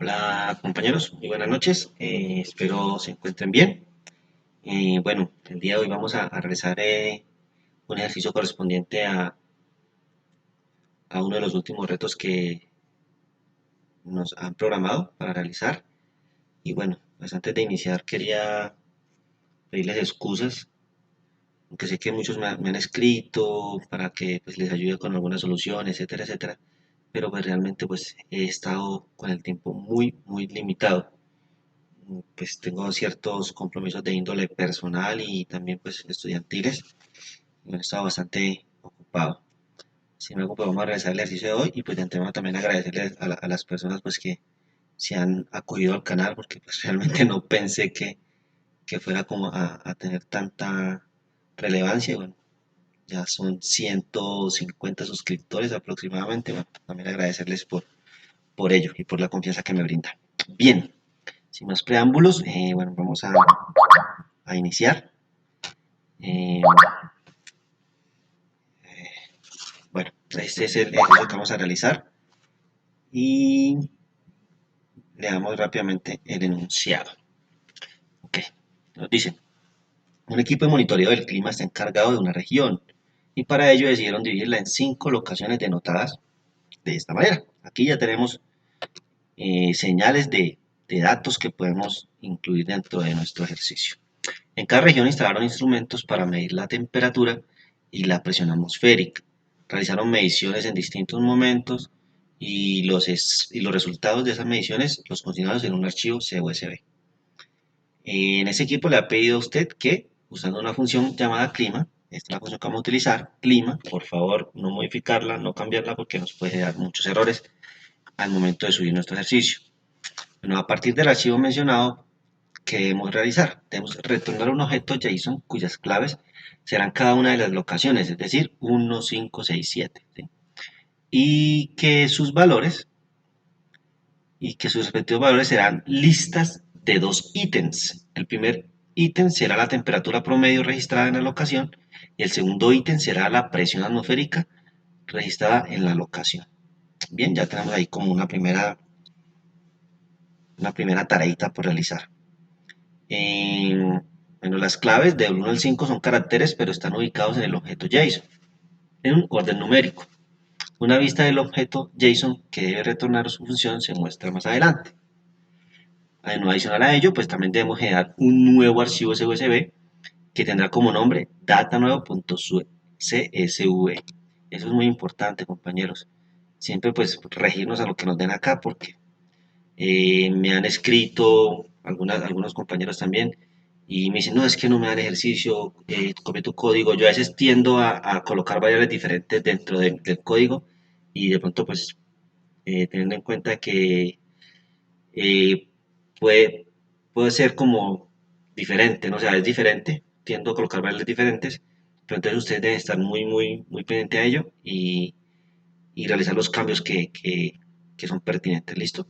Hola compañeros, muy buenas noches, espero se encuentren bien. Bueno, el día de hoy vamos a realizar un ejercicio correspondiente a uno de los últimos retos que nos han programado para realizar. Y bueno, pues antes de iniciar quería pedirles excusas, aunque sé que muchos me han escrito para que pues, les ayude con alguna solución, etcétera, etcétera. Pero pues realmente pues he estado con el tiempo muy limitado. Pues tengo ciertos compromisos de índole personal y también pues estudiantiles. Y he estado bastante ocupado. Sin embargo, pues vamos a realizar el ejercicio de hoy y pues de antemano también agradecerles a las personas pues que se han acogido al canal porque pues realmente no pensé que fuera como a tener tanta relevancia. Y bueno, ya son 150 suscriptores aproximadamente. Bueno, también agradecerles por ello y por la confianza que me brindan. Bien, sin más preámbulos, bueno, vamos a iniciar. Eh, bueno, este es el ejercicio que vamos a realizar y leamos rápidamente el enunciado. Ok, nos dicen, un equipo de monitoreo del clima está encargado de una región y para ello decidieron dividirla en 5 locaciones denotadas de esta manera. Aquí ya tenemos señales de datos que podemos incluir dentro de nuestro ejercicio. En cada región instalaron instrumentos para medir la temperatura y la presión atmosférica. Realizaron mediciones en distintos momentos y los resultados de esas mediciones los consignaron en un archivo CUSB. En ese equipo le ha pedido a usted que, usando una función llamada clima, esta es la función que vamos a utilizar, clima, por favor no modificarla, no cambiarla porque nos puede dar muchos errores al momento de subir nuestro ejercicio. Bueno, a partir del archivo mencionado, ¿qué debemos realizar? Debemos retornar un objeto JSON cuyas claves serán cada una de las locaciones, es decir, 1, 5, 6, 7. ¿Sí? Y que sus valores y que sus respectivos valores serán listas de 2 ítems. El primer ítem será la temperatura promedio registrada en la locación y el segundo ítem será la presión atmosférica registrada en la locación. Bien, ya tenemos ahí como una primera tareita por realizar. Bueno, las claves del 1 al 5 son caracteres, pero están ubicados en el objeto JSON, en un orden numérico. Una vista del objeto JSON que debe retornar su función se muestra más adelante. Adicional a ello, pues también debemos generar un nuevo archivo CSV que tendrá como nombre datanuevo.csv. Eso es muy importante, compañeros. Siempre pues regirnos a lo que nos den acá porque me han escrito algunos compañeros también y me dicen, no, es que no me dan ejercicio, copia tu código. Yo a veces tiendo a colocar variables diferentes dentro del código y de pronto pues teniendo en cuenta que eh, puede, puede ser como diferente, ¿no? O sea, es diferente, tiendo a colocar variables diferentes, pero entonces ustedes deben estar muy pendiente a ello y realizar los cambios que son pertinentes, ¿listo?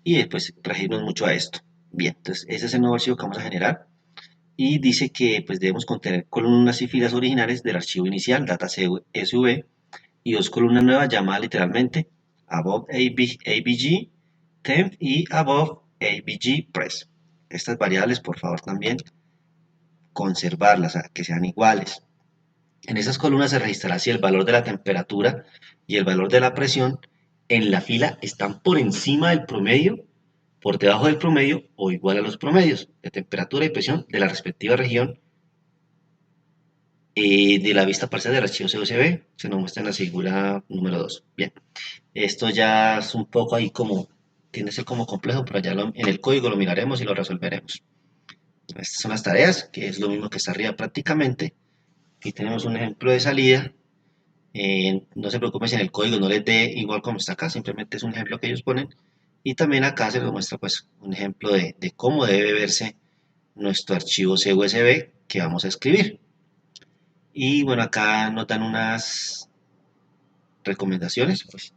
Y después regirnos mucho a esto. Bien, entonces ese es el nuevo archivo que vamos a generar y dice que pues debemos contener columnas y filas originales del archivo inicial, data.csv, y 2 columnas nuevas llamadas literalmente above ABG temp y above ABG press. Estas variables, por favor, también conservarlas, que sean iguales. En esas columnas se registrará si el valor de la temperatura y el valor de la presión en la fila están por encima del promedio, por debajo del promedio o igual a los promedios de temperatura y presión de la respectiva región de la vista parcial del archivo CSV. Se nos muestra en la figura número 2. Bien, esto ya es un poco ahí como, tiende a ser como complejo, pero ya en el código lo miraremos y lo resolveremos. Estas son las tareas, que es lo mismo que está arriba prácticamente. Aquí tenemos un ejemplo de salida. No se preocupen si en el código no les dé igual como está acá, simplemente es un ejemplo que ellos ponen. Y también acá se les muestra pues un ejemplo de cómo debe verse nuestro archivo CUSB que vamos a escribir. Y bueno, acá nos dan unas recomendaciones, pues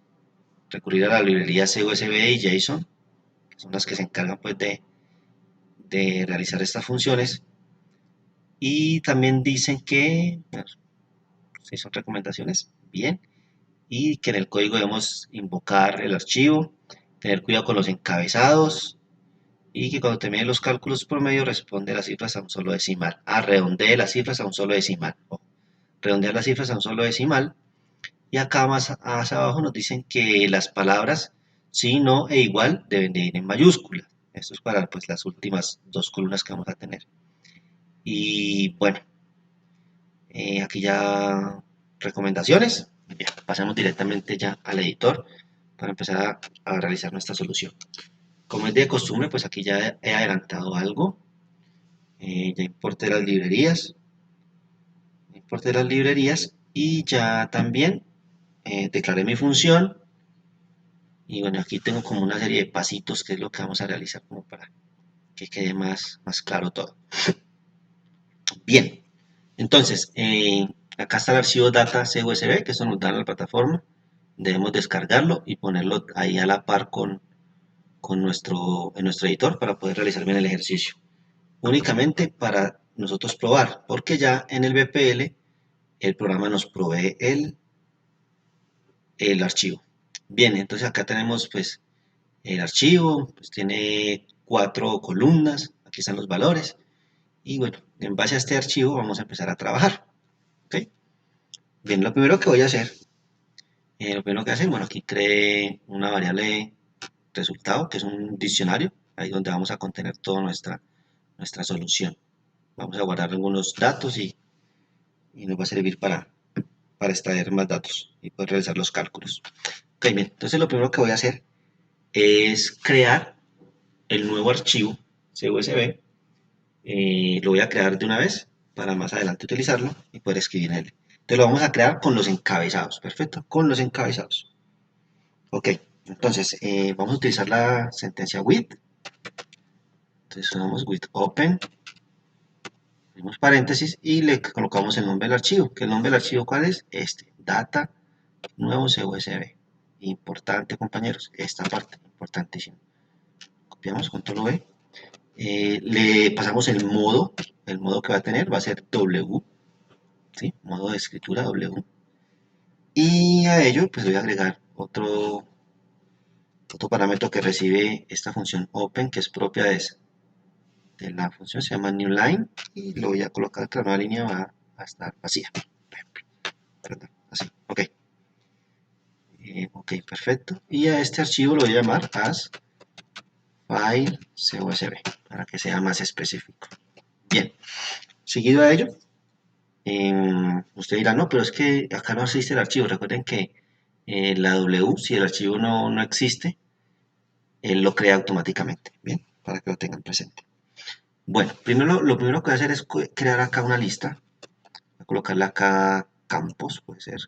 recurrir a la librería CUSB y JSON, que son las que se encargan pues de realizar estas funciones. Y también dicen que, bueno, si son recomendaciones, bien, y que en el código debemos invocar el archivo Tener cuidado con los encabezados y que cuando termine los cálculos promedio responde las cifras a un solo decimal. Redondee las cifras a un solo decimal. Redondear las cifras a un solo decimal. Y acá más abajo nos dicen que las palabras sí, no e igual deben de ir en mayúsculas. Esto es para pues, las últimas dos columnas que vamos a tener. Y bueno, aquí ya recomendaciones. Bien, pasamos directamente ya al editor para empezar a realizar nuestra solución. Como es de costumbre, pues aquí ya he adelantado algo. Ya importé las librerías. Importé las librerías y ya también declaré mi función. Y bueno, aquí tengo como una serie de pasitos que es lo que vamos a realizar como para que quede más claro todo. Bien, entonces, acá está el archivo data CUSB, que eso nos da en la plataforma. Debemos descargarlo y ponerlo ahí a la par en nuestro editor para poder realizar bien el ejercicio. Únicamente para nosotros probar, porque ya en el BPL el programa nos provee el archivo. Bien, entonces acá tenemos pues el archivo, pues tiene 4 columnas, aquí están los valores y bueno, en base a este archivo vamos a empezar a trabajar. ¿Okay? Bien, lo primero que voy a hacer, bueno, aquí creé una variable resultado, que es un diccionario, ahí donde vamos a contener toda nuestra solución. Vamos a guardar algunos datos y nos va a servir para extraer más datos y poder realizar los cálculos. Ok, bien, entonces lo primero que voy a hacer es crear el nuevo archivo CUSB. Lo voy a crear de una vez para más adelante utilizarlo y poder escribir en él. Entonces lo vamos a crear con los encabezados, perfecto, con los encabezados. Ok, entonces vamos a utilizar la sentencia with. Entonces usamos with open, abrimos paréntesis y le colocamos el nombre del archivo. ¿Que el nombre del archivo cuál es? Este, data nuevo CUSB. Importante, compañeros, esta parte, importantísimo. Copiamos, control V. Le pasamos el modo que va a tener va a ser W, ¿sí? Modo de escritura W. Y a ello, pues voy a agregar otro parámetro que recibe esta función open, que es propia de la función, se llama newLine, y lo voy a colocar que la nueva línea va a estar vacía. Perdón, así, ok. Ok, perfecto. Y a este archivo lo voy a llamar as file CUSB, para que sea más específico. Bien, seguido a ello, usted dirá, no, pero es que acá no existe el archivo. Recuerden que la W, si el archivo no existe, él lo crea automáticamente. Bien, para que lo tengan presente. Bueno, lo primero que voy a hacer es crear acá una lista. Voy a colocarle acá campos, puede ser.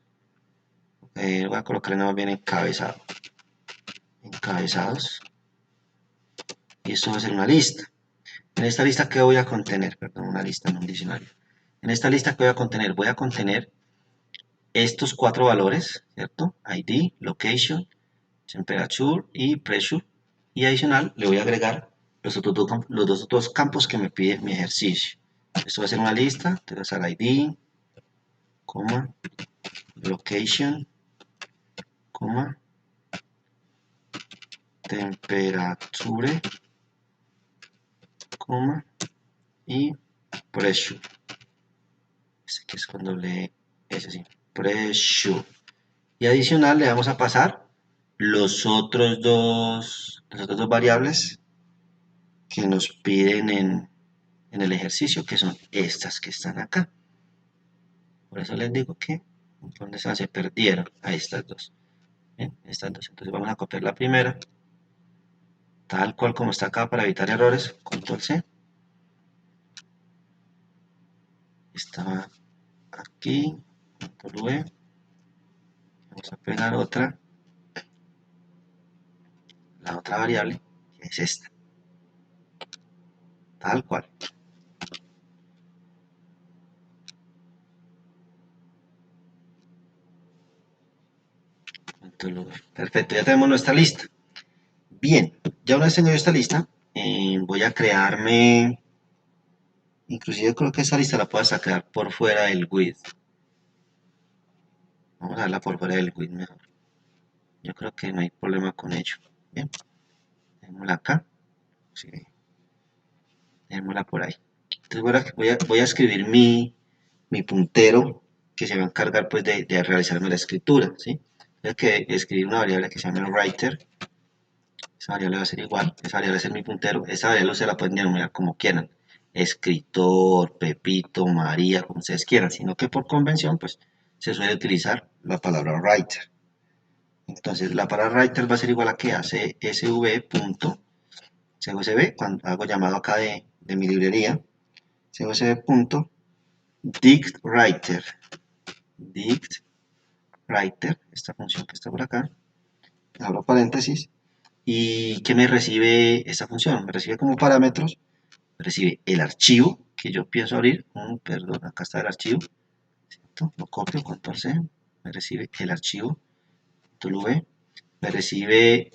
Voy a colocarle nada más bien encabezados. Y esto va a ser una lista. En esta lista, ¿qué voy a contener? Perdón, una lista, no un diccionario. En esta lista, ¿qué voy a contener? Voy a contener estos 4 valores, ¿cierto? ID, location, temperature y pressure. Y adicional, le voy a agregar los dos otros campos que me pide mi ejercicio. Esto va a ser una lista, te vas a dar ID, coma, location, coma, temperature, coma, y pressure. Este que es con doble S, sí, pressure. Y adicional le vamos a pasar las otras dos variables que nos piden en el ejercicio, que son estas que están acá. Por eso les digo que ¿dónde están? Se perdieron a estas dos. ¿Bien? Estas dos. Entonces vamos a copiar la primera, tal cual como está acá para evitar errores. Control C. Está aquí. Control V. Vamos a pegar la otra variable, que es esta. Tal cual. Perfecto, ya tenemos nuestra lista. Bien, ya una vez tengo esta lista, voy a crearme, inclusive creo que esa lista la puedo sacar por fuera del with. Vamos a verla por fuera del with mejor. Yo creo que no hay problema con ello. Bien, dejémosla acá, sí, dejémosla por ahí. Entonces voy a escribir mi puntero que se va a encargar pues de realizarme la escritura, ¿sí? Tengo que escribir una variable que se llama writer. Esa variable va a ser igual, esa variable va a ser mi puntero, esa variable se la pueden denominar como quieran, escritor, Pepito, María, como ustedes quieran, sino que por convención pues se suele utilizar la palabra writer. Entonces la palabra writer va a ser igual a que a csv punto csv, cuando hago llamado acá de mi librería, csv punto dictWriter, dictWriter, esta función que está por acá, abro paréntesis, y ¿qué me recibe esta función? Me recibe como parámetros, recibe el archivo que yo pienso abrir, perdón, acá está el archivo, ¿cierto? Lo copio, control C, me recibe el archivo, control V, me recibe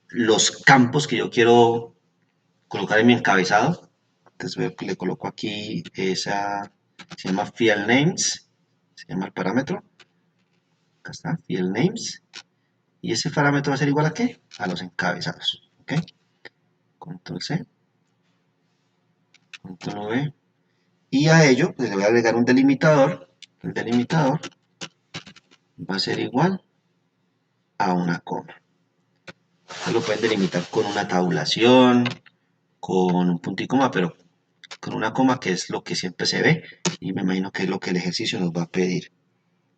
los campos que yo quiero colocar en mi encabezado, entonces le coloco aquí esa, se llama field names, se llama el parámetro, acá está, field names, y ese parámetro va a ser igual a ¿qué? A los encabezados, ¿ok? Control C, control V, y a ello pues le voy a agregar un delimitador, el delimitador va a ser igual a una coma. Lo pueden delimitar con una tabulación, con un punto y coma, pero con una coma que es lo que siempre se ve y me imagino que es lo que el ejercicio nos va a pedir.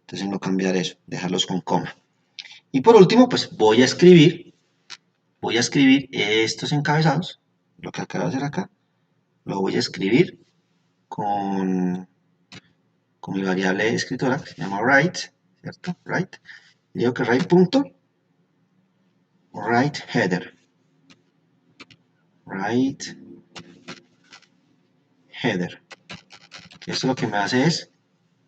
Entonces no cambiar eso, dejarlos con coma. Y por último, pues voy a escribir estos encabezados, lo que acabo de hacer acá, lo voy a escribir con mi variable de escritora que se llama write, ¿cierto? Write. Y digo que write punto, write header, write header. Que esto lo que me hace es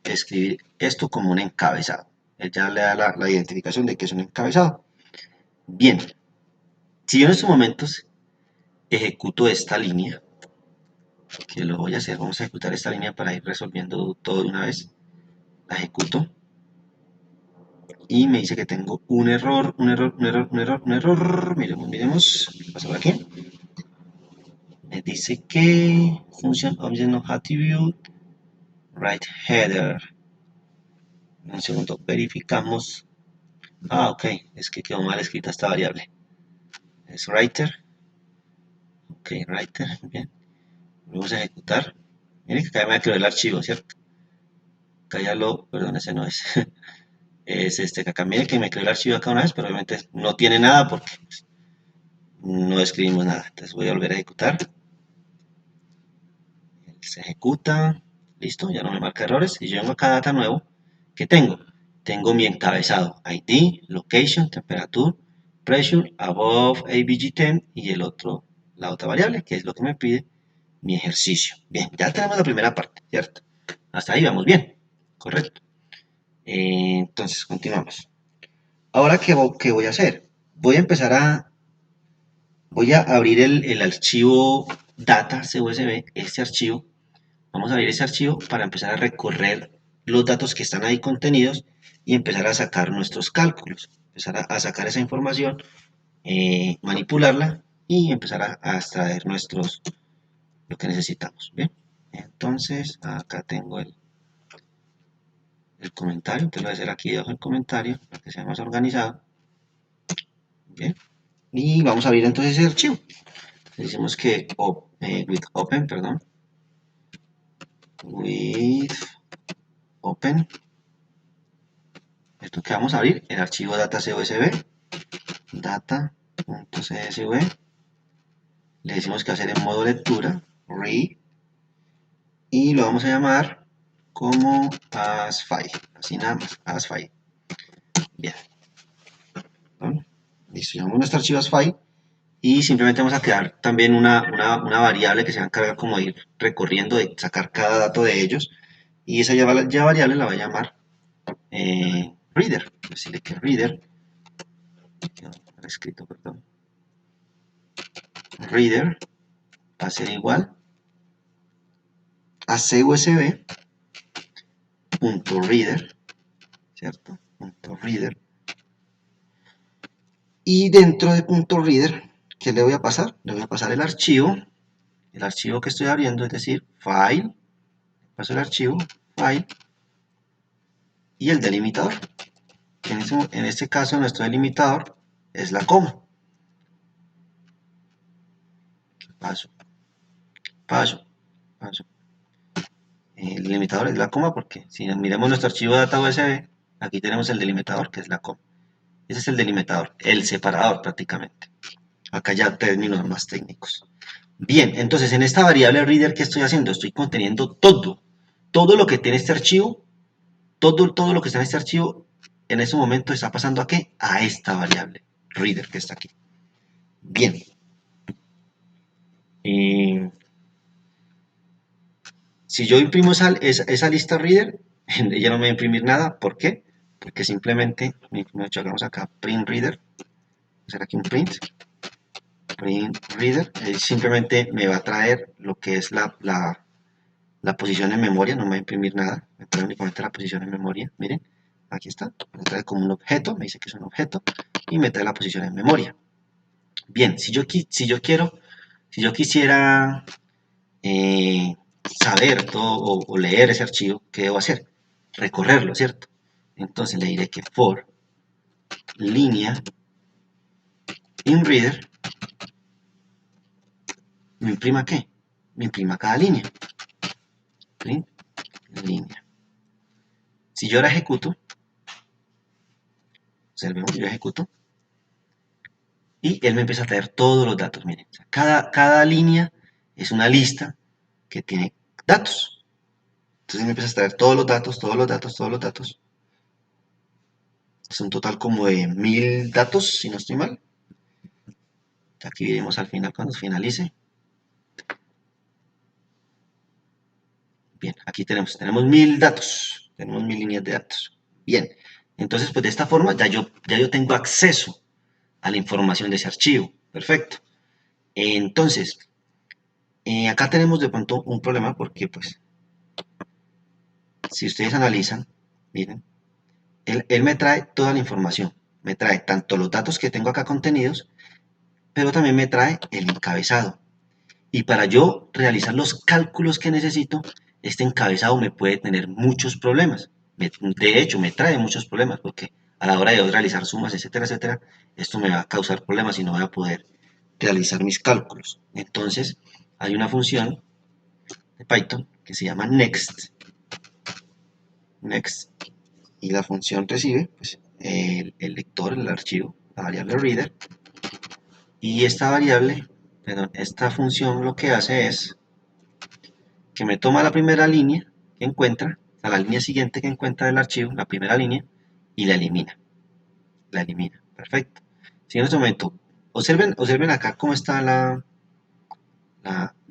escribir esto como un encabezado. Él ya le da la identificación de que es un encabezado. Bien, si yo en estos momentos ejecuto esta línea, que lo voy a hacer, vamos a ejecutar esta línea para ir resolviendo todo de una vez. La ejecuto y me dice que tengo un error, un error, un error, un error, un error. Miremos, ¿qué pasa por aquí? Me dice que function object no attribute right header. Un segundo, verificamos. Ah, ok, es que quedó mal escrita esta variable. Es writer. Ok, writer, bien. Vamos a ejecutar. Miren que acá me quedó el archivo, ¿cierto? Acá ya perdón, ese no es. Es este que acá, miren que me creó el archivo acá una vez, pero obviamente no tiene nada porque pues, no escribimos nada. Entonces voy a volver a ejecutar. Se ejecuta. Listo, ya no me marca errores. Y yo vengo acá a data nuevo. ¿Qué tengo? Tengo mi encabezado. ID, location, temperature, pressure, above ABG10 y la otra variable, que es lo que me pide mi ejercicio. Bien, ya tenemos la primera parte, ¿cierto? Hasta ahí vamos bien. Correcto. Entonces, continuamos. Ahora, ¿qué voy a hacer? Voy a abrir el archivo data CUSB, este archivo. Vamos a abrir ese archivo para empezar a recorrer los datos que están ahí contenidos y empezar a sacar nuestros cálculos, empezar a sacar esa información, manipularla y empezar a extraer lo que necesitamos. Bien, entonces acá tengo el comentario, entonces lo voy a hacer aquí debajo del comentario para que sea más organizado. Bien, y vamos a abrir entonces ese archivo. Decimos que with open, perdón, with open. Esto que vamos a abrir, el archivo data.csv, data.csv, le decimos que hacer en modo lectura, read, y lo vamos a llamar como as file, así nada más, as file. Bien, ¿no? Listo, llamamos nuestro archivo as file y simplemente vamos a crear también una variable que se va a encargar como de ir recorriendo, de sacar cada dato de ellos, y esa ya variable la va a llamar reader, decirle que reader, escrito, perdón, reader va a ser igual a cusv.reader, ¿cierto? Punto reader Y dentro de .reader, ¿qué le voy a pasar? Le voy a pasar el archivo que estoy abriendo, es decir, file, paso el archivo, file, y el delimitador. En este caso, nuestro delimitador es la coma. Paso, paso, paso. El delimitador es la coma porque si miramos nuestro archivo de data USB, aquí tenemos el delimitador que es la coma. Ese es el delimitador, el separador prácticamente. Acá ya términos más técnicos. Bien, entonces en esta variable reader, ¿qué estoy haciendo? Estoy conteniendo todo lo que tiene este archivo, todo lo que está en este archivo, en este momento está pasando ¿a qué? A esta variable reader que está aquí. Bien. Si yo imprimo esa lista reader, ella no me va a imprimir nada. ¿Por qué? Porque simplemente, hagamos acá print reader, hacer aquí un print reader, simplemente me va a traer lo que es la posición en memoria, no me va a imprimir nada, me trae únicamente la posición en memoria, miren, aquí está, me trae como un objeto, me dice que es un objeto, y me trae la posición en memoria. Bien, si yo quisiera saber todo o leer ese archivo, ¿qué debo hacer? Recorrerlo, ¿cierto? Entonces le diré que for línea in reader me imprima ¿qué? Me imprima cada línea. Print línea. Si yo ahora ejecuto, observemos, yo ejecuto, y él me empieza a traer todos los datos. Miren, cada línea es una lista que tiene datos. Entonces me empieza a traer todos los datos, todos los datos, todos los datos. Es un total como de 1000 datos, si no estoy mal. Aquí veremos al final cuando finalice. Bien, aquí tenemos 1000 datos, tenemos 1000 líneas de datos. Bien, entonces pues de esta forma ya yo tengo acceso a la información de ese archivo. Perfecto. Entonces, acá tenemos de pronto un problema porque pues si ustedes analizan, miren, él me trae toda la información. Me trae tanto los datos que tengo acá contenidos, pero también me trae el encabezado. Y para yo realizar los cálculos que necesito, este encabezado me puede tener muchos problemas. De hecho, me trae muchos problemas porque a la hora de realizar sumas, etcétera, etcétera, esto me va a causar problemas y no voy a poder realizar mis cálculos. Entonces, hay una función de Python que se llama next. Next. Y la función recibe pues, el lector, el archivo, la variable reader. Y esta variable, perdón, esta función lo que hace es que me toma la primera línea que encuentra, a la línea siguiente que encuentra del archivo, la primera línea, y la elimina. La elimina. Perfecto. Si en este momento, observen acá cómo está la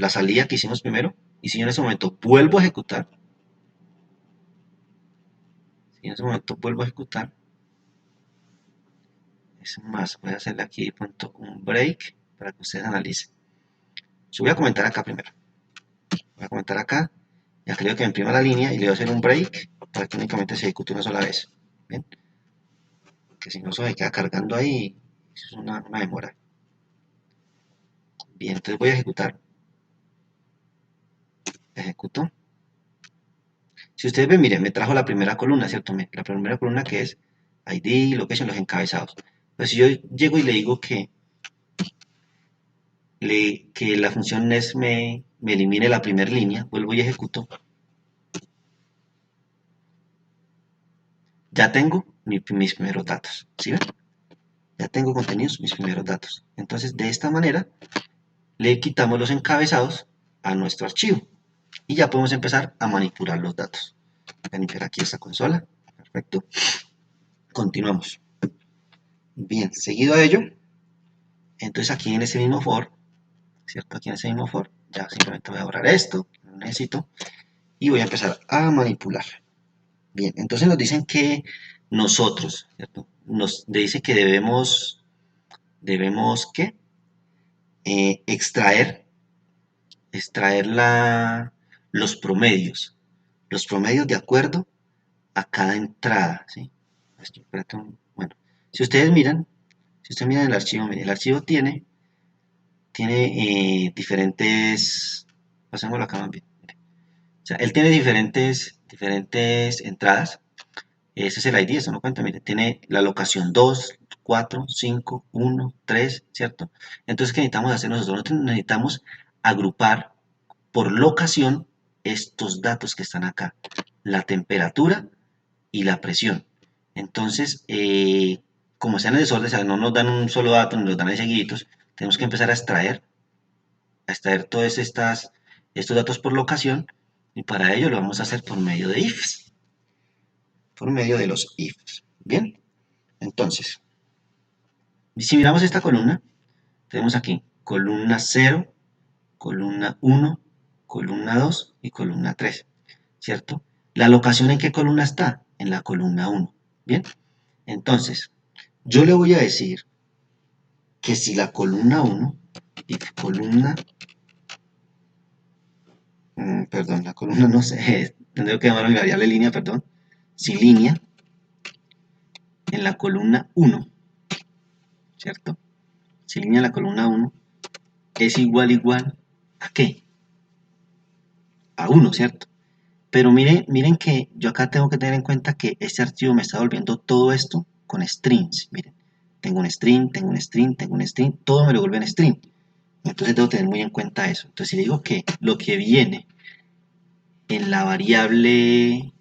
salida que hicimos primero, y si yo en este momento vuelvo a ejecutar, es más, voy a hacerle aquí punto un break para que ustedes analicen. Yo voy a comentar acá primero. Voy a comentar acá, ya creo que me imprima la línea y le voy a hacer un break para que únicamente se ejecute una sola vez. ¿Bien? Que si no se queda cargando ahí, eso es una demora. Bien, entonces voy a ejecutar. Ejecuto. Si ustedes ven, miren, me trajo la primera columna, ¿cierto? La primera columna que es ID, location, los encabezados. Pero si yo llego y le digo que la función next me elimine la primera línea, vuelvo y ejecuto, ya tengo mis primeros datos. ¿Sí ven? Ya tengo contenidos, mis primeros datos. Entonces, de esta manera, le quitamos los encabezados a nuestro archivo. Y ya podemos empezar a manipular los datos. Voy a limpiar aquí esta consola. Perfecto. Continuamos. Bien, seguido a ello, entonces aquí en ese mismo for, ¿cierto? Aquí en ese mismo for, ya simplemente voy a borrar esto, no necesito, y voy a empezar a manipular. Bien, entonces nos dicen que nosotros, ¿cierto? Nos dice que debemos ¿qué? Extraer los promedios de acuerdo a cada entrada, ¿sí? Bueno, si ustedes miran, Si usted mira el archivo, mire, el archivo tiene diferentes, pasémoslo acá más bien. O sea, él tiene diferentes entradas. Ese es el ID, eso no cuenta, mire, tiene la locación 2, 4, 5, 1, 3, ¿cierto? Entonces, ¿qué necesitamos hacer nosotros? Nosotros necesitamos agrupar por locación estos datos que están acá, la temperatura y la presión. Entonces, como sean en desorden, o sea, no nos dan un solo dato, nos dan ahí seguiditos, tenemos que empezar a extraer todos estos datos por locación y para ello lo vamos a hacer por medio de ifs, por medio de los ifs. Bien, entonces, si miramos esta columna, tenemos aquí columna 0, columna 1, columna 2 y columna 3, ¿cierto? ¿La locación en qué columna está? En la columna 1. Bien, entonces, yo le voy a decir que si la columna 1 y columna, perdón, la columna no sé, tendré que llamar mi variable línea, perdón, si línea en la columna 1, ¿cierto? Si línea en la columna 1 es igual a qué? A 1, ¿cierto? Pero miren que yo acá tengo que tener en cuenta que este archivo me está volviendo todo esto con strings. Miren, tengo un string, tengo un string, tengo un string, todo me lo vuelve en string. Entonces debo tener muy en cuenta eso. Entonces si le digo que lo que viene en la variable,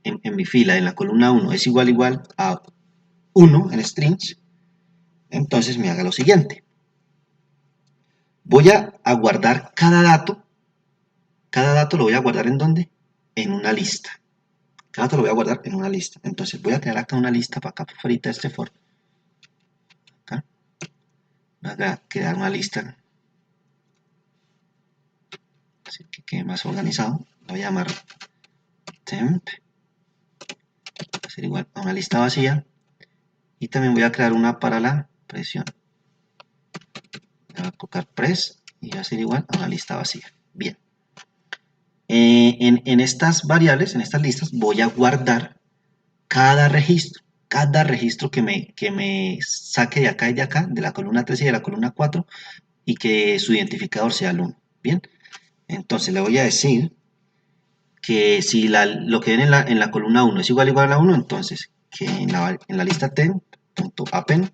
en mi fila, en la columna 1, es igual a 1 en strings, entonces me haga lo siguiente. Voy a guardar cada dato lo voy a guardar ¿en dónde? En una lista. Cada dato lo voy a guardar en una lista. Entonces voy a crear acá una lista para acá afuera este for. Acá. Voy a crear una lista. Así que quede más organizado. Lo voy a llamar temp. Va a ser igual a una lista vacía. Y también voy a crear una para la presión. Voy a colocar press y va a ser igual a una lista vacía. Bien. En estas variables, en estas listas, voy a guardar cada registro que me saque de acá y de acá, de la columna 3 y de la columna 4, y que su identificador sea el 1. Bien, entonces le voy a decir que si lo que viene en la columna 1 es igual a la 1, entonces que en la lista temp.append,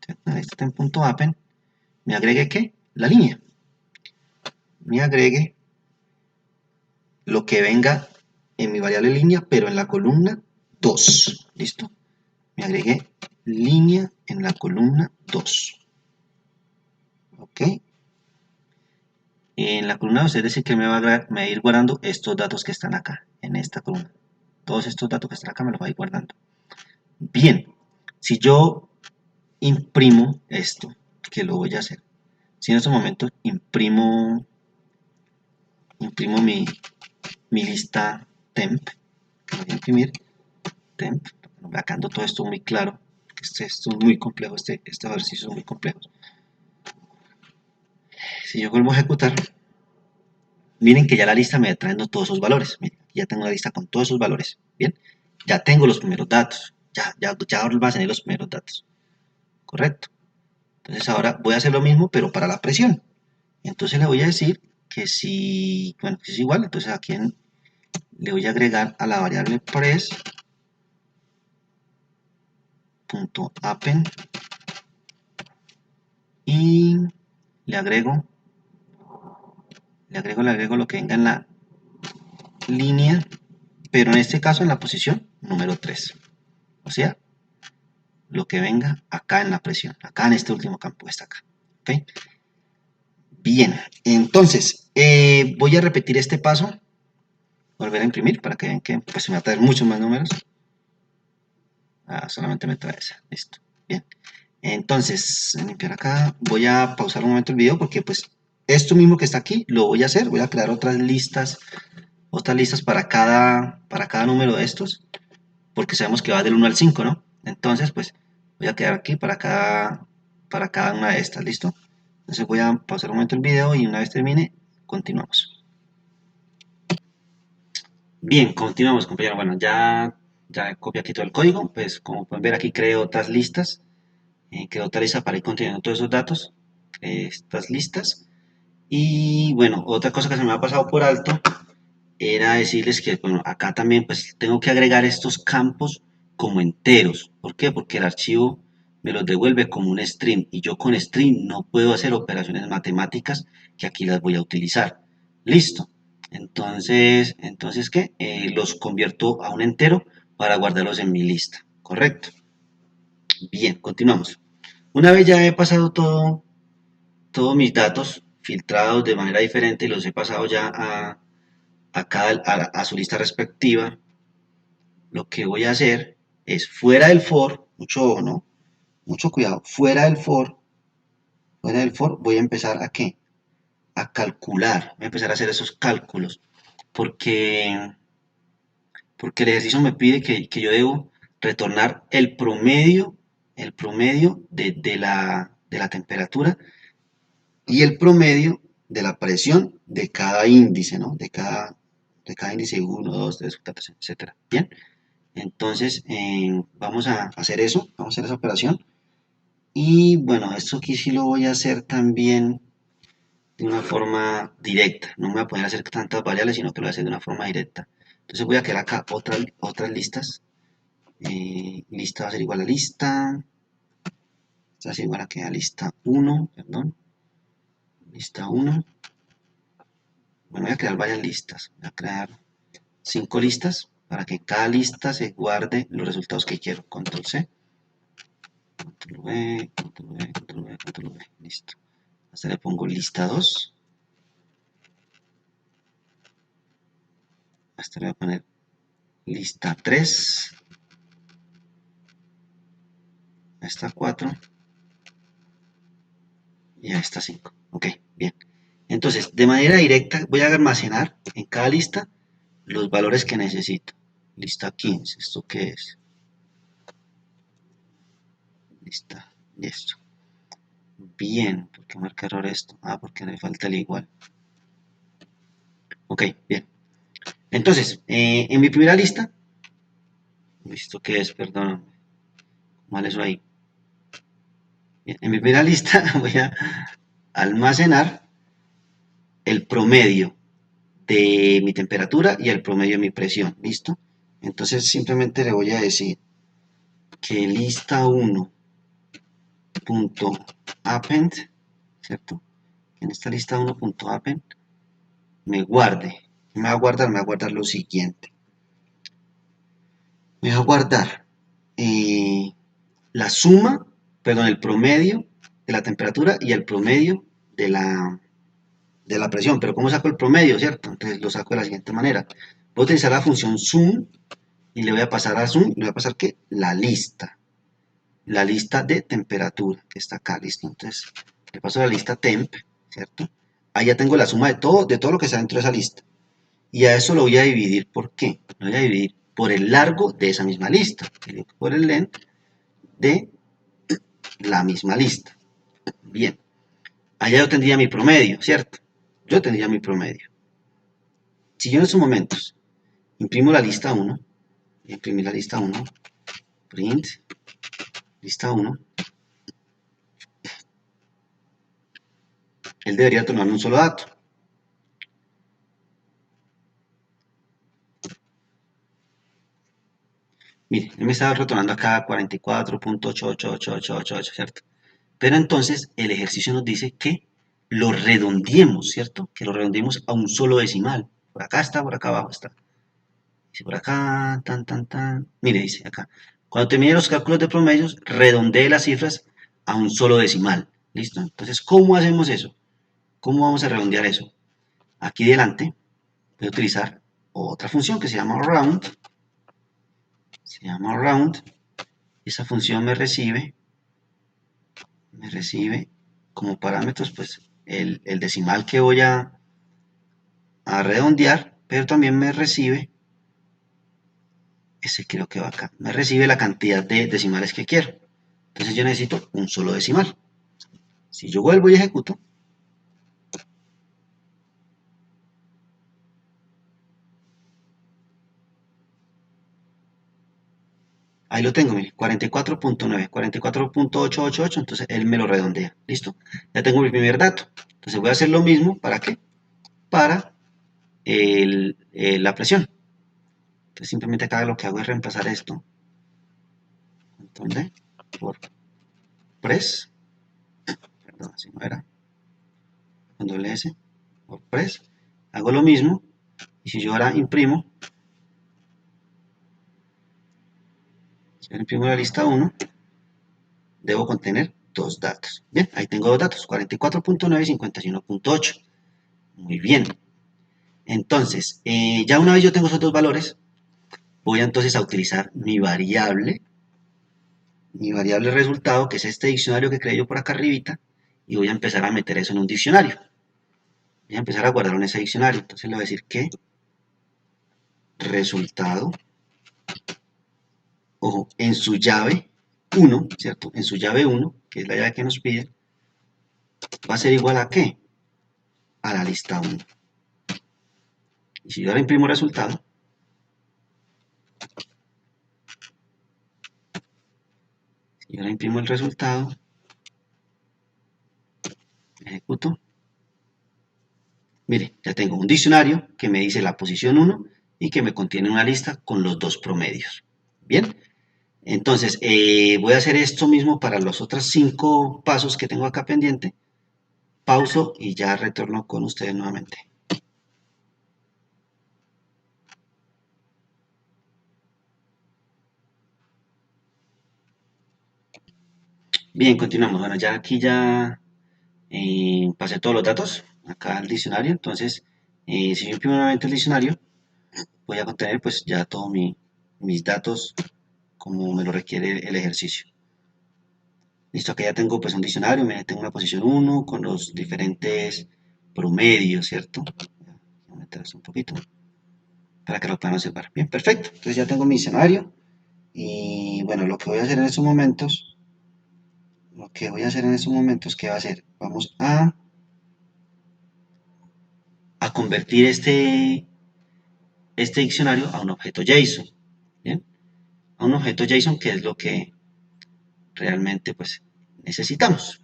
en la lista temp.append, me agregue ¿qué? La línea. Me agregue lo que venga en mi variable línea, pero en la columna 2. ¿Listo? Me agregué línea en la columna 2. ¿Ok? En la columna 2, es decir, que me va a ir guardando estos datos que están acá, en esta columna. Todos estos datos que están acá me los va a ir guardando. Bien, si yo imprimo esto, que lo voy a hacer. Si en estos momentos imprimo mi lista temp, que voy a imprimir temp, acá ando todo esto muy claro, esto es muy complejo, este ejercicio es muy complejo. Si yo vuelvo a ejecutar, miren que ya la lista me va trayendo todos esos valores. Miren, ya tengo la lista con todos esos valores. Bien, ya tengo los primeros datos. Ya va a tener los primeros datos. Correcto. Entonces ahora voy a hacer lo mismo, pero para la presión. Entonces le voy a decir que si, bueno, que es igual, entonces aquí le voy a agregar a la variable press.append y le agrego lo que venga en la línea, pero en este caso en la posición número 3. O sea, lo que venga acá en la presión, acá en este último campo que está acá. ¿Okay? Bien, entonces voy a repetir este paso, volver a imprimir para que vean que pues, me va a traer muchos más números. Solamente me trae esa, listo. Bien, entonces limpiar acá, voy a pausar un momento el video porque pues esto mismo que está aquí lo voy a hacer, voy a crear otras listas para cada número de estos, porque sabemos que va del 1 al 5, ¿no? Entonces pues voy a quedar aquí para cada una de estas, ¿listo? Entonces voy a pausar un momento el video y una vez termine, continuamos. Bien, continuamos, compañero. Bueno, ya ya copio aquí todo el código, pues como pueden ver aquí creé otras listas, creo otra lista para ir conteniendo todos esos datos, estas listas. Y bueno, otra cosa que se me ha pasado por alto era decirles que, bueno, acá también pues tengo que agregar estos campos como enteros. ¿Por qué? Porque el archivo me los devuelve como un string y yo con string no puedo hacer operaciones matemáticas que aquí las voy a utilizar. Listo. Entonces ¿qué? Los convierto a un entero para guardarlos en mi lista. Correcto. Bien, continuamos. Una vez ya he pasado todos mis datos filtrados de manera diferente y los he pasado ya a su lista respectiva, lo que voy a hacer es fuera del for, mucho ojo, ¿no? Mucho cuidado, fuera del for voy a empezar a qué? A calcular, voy a empezar a hacer esos cálculos, porque, porque el ejercicio me pide que yo debo retornar el promedio de la temperatura y el promedio de la presión de cada índice, ¿no? De cada índice 1, 2, 3, 4, etcétera. Bien, entonces vamos a hacer eso, vamos a hacer esa operación. Y bueno, esto aquí sí lo voy a hacer también de una forma directa. No me voy a poner a hacer tantas variables, sino que lo voy a hacer de una forma directa. Entonces voy a crear acá otras listas. Lista va a ser igual a lista. Esta va a ser igual a que a lista 1, perdón. Lista 1. Bueno, voy a crear varias listas. Voy a crear 5 listas para que en cada lista se guarde los resultados que quiero. Control C, Control V, Control V, Control V, Control V. Listo. Hasta le pongo lista 2. Hasta le voy a poner lista 3. A esta 4 y a esta 5. Ok, bien. Entonces, de manera directa voy a almacenar en cada lista los valores que necesito. Lista 15, ¿esto qué es? Lista, y esto. Bien, ¿por qué marca error esto? Ah, porque me falta el igual. Ok, bien. Entonces, en mi primera lista, ¿esto qué es? Perdón, mal eso ahí. Bien, en mi primera lista voy a almacenar el promedio de mi temperatura y el promedio de mi presión. ¿Listo? Entonces simplemente le voy a decir que lista 1.append, ¿cierto? En esta lista 1.append me guarde. Me va a guardar lo siguiente. Me va a guardar eh, la suma, perdón, el promedio de la temperatura y el promedio de la presión. Pero ¿cómo saco el promedio, cierto? Entonces lo saco de la siguiente manera. Voy a utilizar la función sum y le voy a pasar a sum, le voy a pasar ¿qué? La lista de temperatura, que está acá, listo. Entonces, le paso la lista temp, ¿cierto? Ahí ya tengo la suma de todo lo que está dentro de esa lista. Y a eso lo voy a dividir, ¿por qué? Lo voy a dividir por el largo de esa misma lista, por el length de la misma lista. Bien, allá yo tendría mi promedio, ¿cierto? Yo tendría mi promedio. Si yo en estos momentos imprimo la lista 1, imprimir la lista 1, print, lista 1, él debería tomar un solo dato. Mire, él me estaba retornando acá 44.88888, ¿cierto? Pero entonces el ejercicio nos dice que lo redondeemos, ¿cierto? Que lo redondeemos a un solo decimal. Por acá está, por acá abajo está. Dice por acá, tan, tan, tan. Mire, dice acá. Cuando termine los cálculos de promedios, redondee las cifras a un solo decimal. ¿Listo? Entonces, ¿cómo hacemos eso? ¿Cómo vamos a redondear eso? Aquí delante voy a utilizar otra función que se llama round. Se llama round. Esa función me recibe como parámetros pues el decimal que voy a redondear, pero también me recibe, ese creo que va acá, me recibe la cantidad de decimales que quiero. Entonces yo necesito un solo decimal. Si yo vuelvo y ejecuto, Ahí lo tengo, mire, 44.9, 44.888, entonces él me lo redondea. ¿Listo? Ya tengo mi primer dato. Entonces voy a hacer lo mismo, ¿para qué? Para la presión. Entonces simplemente acá lo que hago es reemplazar esto ¿dónde? Por press, perdón, así no era, con doble S, por press. Hago lo mismo, y si yo ahora imprimo, si yo imprimo la lista 1, debo contener dos datos. Bien, ahí tengo dos datos, 44.9 y 51.8. Muy bien. Entonces, ya una vez yo tengo esos dos valores, voy entonces a utilizar mi variable resultado, que es este diccionario que creé yo por acá arribita, y voy a empezar a meter eso en un diccionario. Voy a empezar a guardarlo en ese diccionario. Entonces le voy a decir que resultado, ojo, en su llave 1, ¿cierto? En su llave 1, que es la llave que nos pide, va a ser igual a ¿qué? A la lista 1. Y si yo ahora imprimo el resultado, si yo ahora imprimo el resultado, ejecuto, mire, ya tengo un diccionario que me dice la posición 1 y que me contiene una lista con los dos promedios. Bien, entonces voy a hacer esto mismo para los otros 5 pasos que tengo acá pendiente. Pauso y ya retorno con ustedes nuevamente. Bien, continuamos. Bueno, ya aquí ya pasé todos los datos acá al diccionario. Entonces, si yo imprimo nuevamente el diccionario, voy a contener pues ya todos mis datos como me lo requiere el ejercicio. Listo, acá ya tengo pues un diccionario, me tengo una posición 1 con los diferentes promedios, ¿cierto? Voy a meter esto un poquito para que lo puedan observar. Bien, perfecto. Entonces ya tengo mi diccionario y bueno, lo que voy a hacer en estos momentos, ¿qué va a ser? Vamos a convertir este diccionario a un objeto JSON, ¿bien? A un objeto JSON que es lo que realmente pues necesitamos,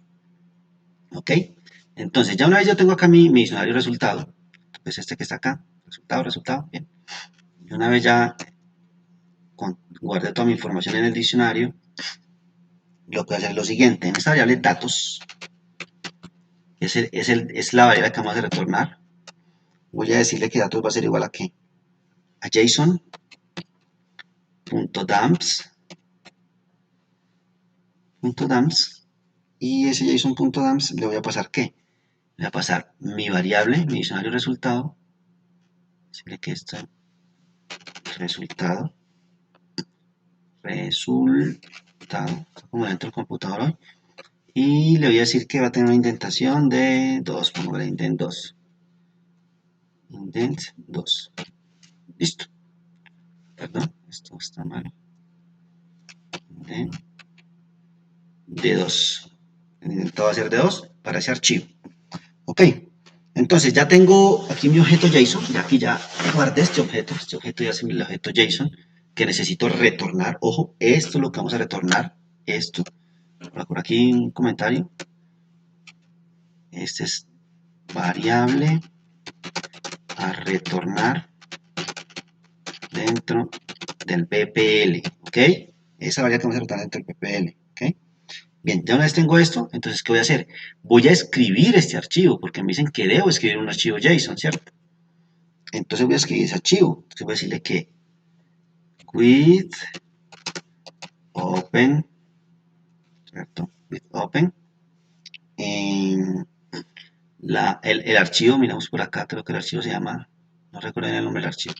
¿ok? Entonces ya una vez yo tengo acá mi diccionario resultado, pues este que está acá, resultado, bien. Y una vez ya guardé toda mi información en el diccionario, lo que voy a hacer es lo siguiente, en esta variable datos, es la variable que vamos a retornar, voy a decirle que datos va a ser igual a ¿qué? A JSON.dumps, y ese JSON.dumps le voy a pasar ¿qué? Le voy a pasar mi variable, mi diccionario resultado, decirle que esto resultado, como dentro del computador hoy, y le voy a decir que va a tener una indentación de 2, pongo el indent 2, indent 2, listo, perdón, esto está mal, indent de 2, el indentado va a ser de 2 para ese archivo, ok. Entonces ya tengo aquí mi objeto JSON, y aquí ya guardé este objeto ya es el objeto JSON que necesito retornar. Ojo, esto es lo que vamos a retornar, esto. Por aquí un comentario. Este es variable a retornar dentro del PPL, ¿ok? Esa variable que vamos a retornar dentro del PPL, ¿ok? Bien, ya una vez tengo esto, entonces ¿qué voy a hacer? Voy a escribir este archivo, porque me dicen que debo escribir un archivo JSON, ¿cierto? Entonces voy a escribir ese archivo. Entonces voy a decirle que with open, ¿cierto? With open. El archivo, miramos por acá, creo que el archivo se llama, no recuerdo el nombre del archivo.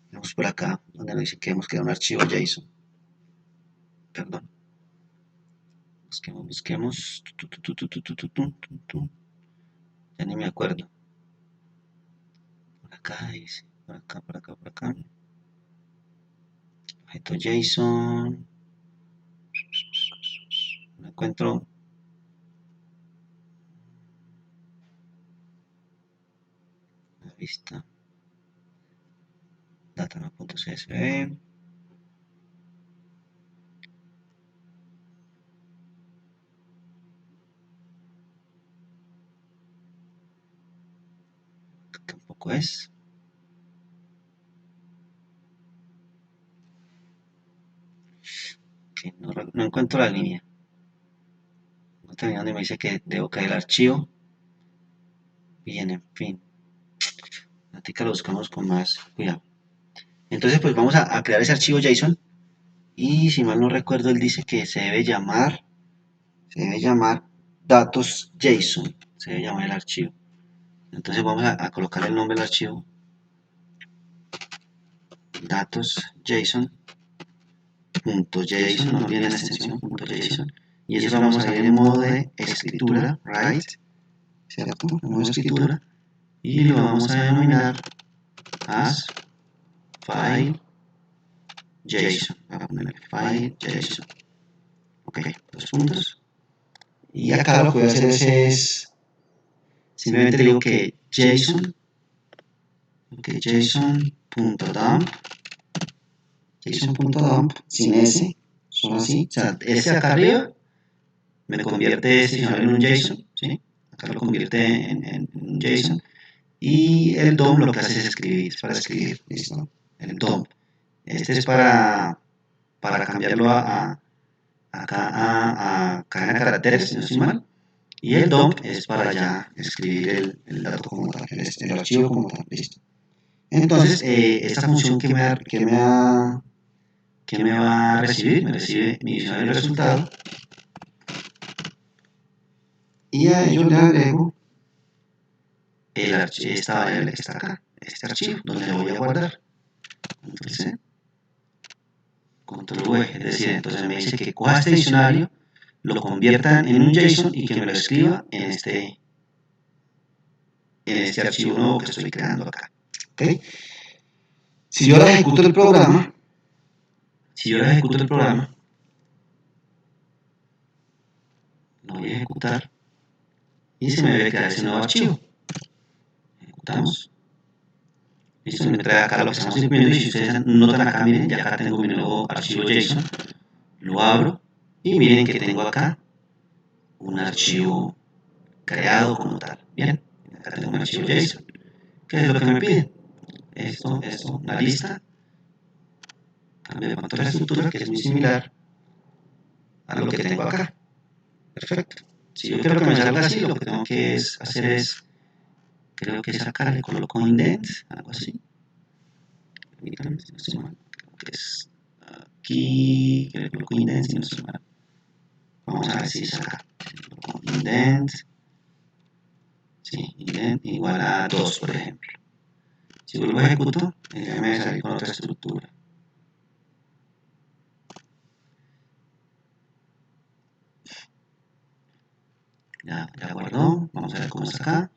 Miramos por acá, donde nos dice que hemos creado un archivo JSON. Perdón. Busquemos. Ya ni me acuerdo. Por acá dice, por acá. Objeto JSON. No encuentro. La vista. Data.csv. Tampoco es. Okay, no encuentro la línea. No termino donde me dice que debo caer el archivo. Bien, en fin. Ahorita lo buscamos con más cuidado. Entonces, pues vamos a crear ese archivo JSON. Y si mal no recuerdo, él dice que se debe llamar datos JSON. Se debe llamar el archivo. Entonces vamos a colocar el nombre del archivo. Datos JSON. .json, no olviden la extensión .json, y eso lo vamos a ir en modo de escritura, write, ¿cierto? En modo de escritura, y lo vamos a denominar as file JSON. Voy a poner file JSON. Ok, 2 puntos. Y acá lo que voy a hacer es simplemente le digo que JSON, JSON.dump, JSON.dump sin S, solo así, o sea, S acá arriba me convierte este en un JSON, ¿sí? Acá lo convierte en un JSON. Y el DOM lo que hace es escribir, es para escribir, ¿listo? El DOM. Este es para cambiarlo acá a cadena de caracteres, si no estoy mal. Y el DOM es para ya escribir el dato como tal, el archivo como tal, listo. Entonces, esta función que me va a recibir, me recibe mi diccionario de resultado. Y a ello le agrego esta variable que está acá, este archivo, donde lo voy a guardar. Control C, Control V, es decir, entonces me dice que coja este diccionario, lo convierta en un JSON y que me lo escriba en este archivo nuevo que estoy creando acá. ¿Okay? Si yo ahora ejecuto el programa, lo voy a ejecutar y se me debe crear ese nuevo archivo. Ejecutamos. Listo, me trae acá lo que estamos imprimiendo y si ustedes notan acá, miren, ya acá tengo mi nuevo archivo JSON. Lo abro y miren que tengo acá un archivo creado como tal. Bien, acá tengo un archivo JSON. ¿Qué es lo que me pide? Esto, una lista. Cambio de cuanto a la estructura, que es muy similar a lo que tengo acá. Perfecto. Si yo quiero que me salga así, lo que tengo que hacer es, creo que es acá, le coloco indent, algo así. Permítanme, si no estoy mal. Creo que es aquí, que le coloco indent, si no estoy mal. Vamos a ver si es acá. Indent. Sí, indent igual a 2, por ejemplo. Si vuelvo a ejecuto, ya me va a salir con otra estructura. Ya guardó, vamos a ver cómo está acá.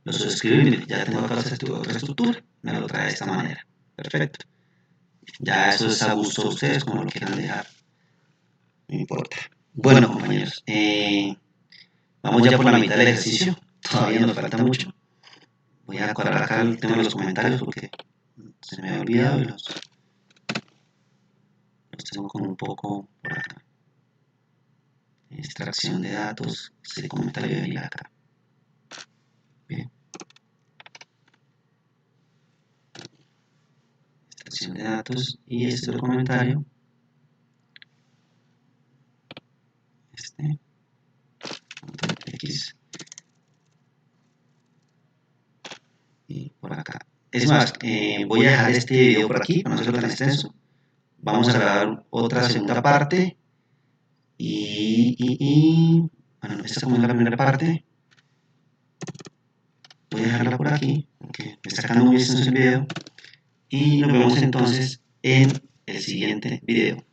Lo suscribo y ya tengo acá otra estructura. Me lo trae de esta manera. Perfecto. Ya eso es a gusto de ustedes, como lo quieran dejar. No importa. Bueno, compañeros, vamos ya por la mitad del ejercicio. Todavía nos falta mucho. Voy a aclarar acá el tema de los comentarios porque se me había olvidado y los tengo como un poco por acá. Extracción de datos, ese comentario de acá. Bien. Extracción de datos y este otro comentario. X. Y por acá. Es más, voy a dejar este video por aquí para no hacerlo tan extenso. Vamos a grabar otra segunda parte. Bueno, esta como es la primera parte. Voy a dejarla por aquí, porque me está sacando muy extenso el video. Y nos vemos entonces en el siguiente video.